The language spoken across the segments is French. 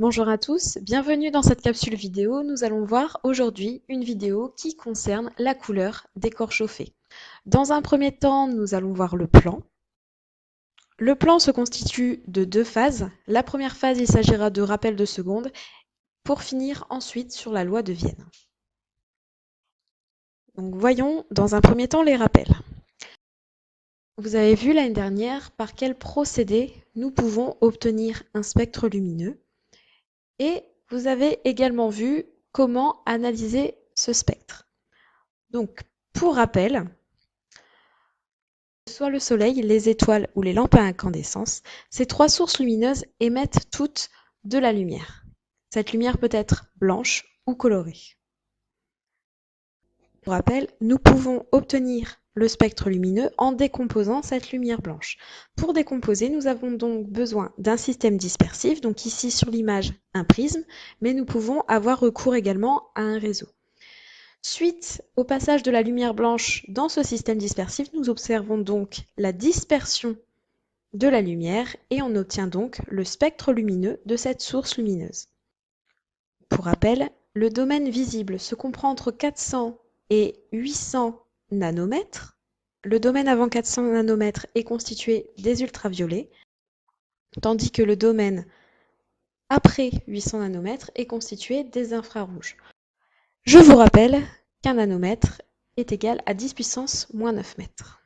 Bonjour à tous, bienvenue dans cette capsule vidéo. Nous allons voir aujourd'hui une vidéo qui concerne la couleur des corps chauffés. Dans un premier temps, nous allons voir le plan. Le plan se constitue de deux phases. La première phase, il s'agira de rappel de seconde, pour finir ensuite sur la loi de Vienne. Donc voyons dans un premier temps les rappels. Vous avez vu l'année dernière par quel procédé nous pouvons obtenir un spectre lumineux. Et vous avez également vu comment analyser ce spectre. Donc, pour rappel, soit le soleil, les étoiles ou les lampes à incandescence, ces trois sources lumineuses émettent toutes de la lumière. Cette lumière peut être blanche ou colorée. Pour rappel, nous pouvons obtenir le spectre lumineux en décomposant cette lumière blanche. Pour décomposer, nous avons donc besoin d'un système dispersif, donc ici sur l'image un prisme, mais nous pouvons avoir recours également à un réseau. Suite au passage de la lumière blanche dans ce système dispersif, nous observons donc la dispersion de la lumière et on obtient donc le spectre lumineux de cette source lumineuse. Pour rappel, le domaine visible se comprend entre 400 et 800 nanomètres. Le domaine avant 400 nanomètres est constitué des ultraviolets, tandis que le domaine après 800 nanomètres est constitué des infrarouges. Je vous rappelle qu'un nanomètre est égal à 10 puissance moins 9 mètres.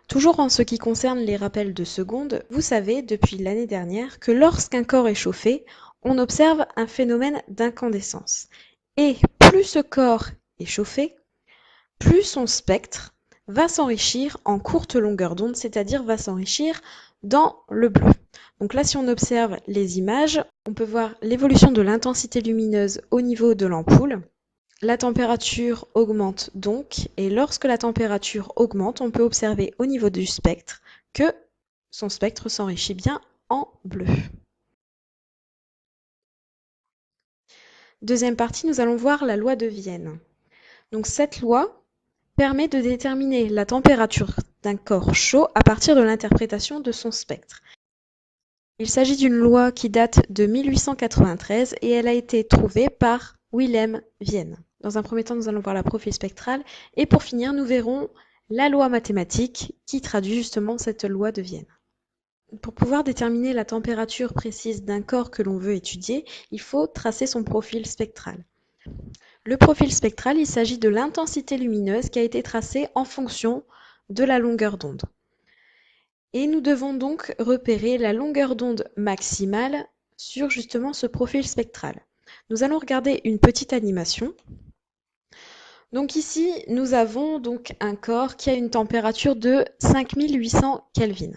Toujours en ce qui concerne les rappels de seconde, vous savez depuis l'année dernière que lorsqu'un corps est chauffé, on observe un phénomène d'incandescence. Et plus ce corps est chauffé, plus son spectre va s'enrichir en courte longueur d'onde, c'est-à-dire va s'enrichir dans le bleu. Donc là, si on observe les images, on peut voir l'évolution de l'intensité lumineuse au niveau de l'ampoule. La température augmente donc, et lorsque la température augmente, on peut observer au niveau du spectre que son spectre s'enrichit bien en bleu. Deuxième partie, nous allons voir la loi de Vienne. Donc cette loi permet de déterminer la température d'un corps chaud à partir de l'interprétation de son spectre. Il s'agit d'une loi qui date de 1893 et elle a été trouvée par Wilhelm Wien. Dans un premier temps, nous allons voir la profil spectrale et pour finir, nous verrons la loi mathématique qui traduit justement cette loi de Vienne. Pour pouvoir déterminer la température précise d'un corps que l'on veut étudier, il faut tracer son profil spectral. Le profil spectral, il s'agit de l'intensité lumineuse qui a été tracée en fonction de la longueur d'onde. Et nous devons donc repérer la longueur d'onde maximale sur justement ce profil spectral. Nous allons regarder une petite animation. Donc ici, nous avons donc un corps qui a une température de 5800 Kelvin.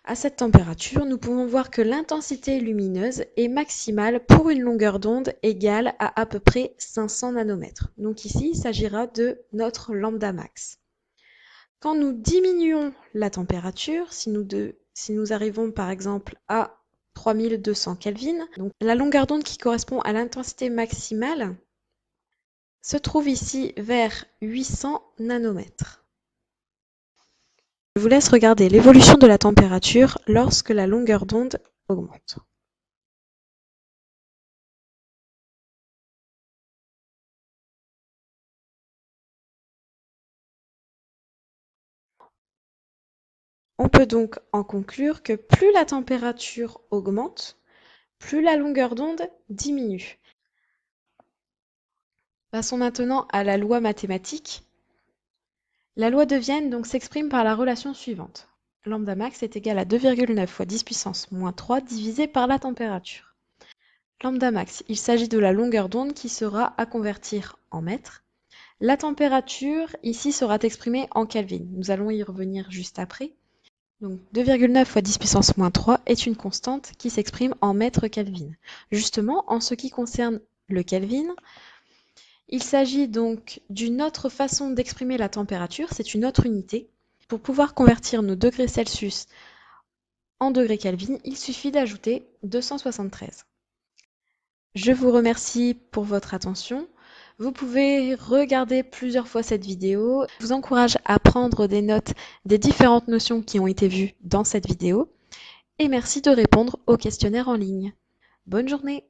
À cette température, nous pouvons voir que l'intensité lumineuse est maximale pour une longueur d'onde égale à peu près 500 nanomètres. Donc ici, il s'agira de notre lambda max. Quand nous diminuons la température, si nous arrivons par exemple à 3200 Kelvin, donc la longueur d'onde qui correspond à l'intensité maximale se trouve ici vers 800 nanomètres. Je vous laisse regarder l'évolution de la température lorsque la longueur d'onde augmente. On peut donc en conclure que plus la température augmente, plus la longueur d'onde diminue. Passons maintenant à la loi mathématique. La loi de Vienne donc s'exprime par la relation suivante. Lambda max est égal à 2,9 fois 10 puissance moins 3 divisé par la température. Lambda max, il s'agit de la longueur d'onde qui sera à convertir en mètres. La température ici sera exprimée en Kelvin. Nous allons y revenir juste après. Donc 2,9 fois 10 puissance moins 3 est une constante qui s'exprime en mètres Kelvin. Justement, en ce qui concerne le Kelvin, il s'agit donc d'une autre façon d'exprimer la température, c'est une autre unité. Pour pouvoir convertir nos degrés Celsius en degrés Kelvin, il suffit d'ajouter 273. Je vous remercie pour votre attention. Vous pouvez regarder plusieurs fois cette vidéo. Je vous encourage à prendre des notes des différentes notions qui ont été vues dans cette vidéo. et merci de répondre au questionnaire en ligne. Bonne journée!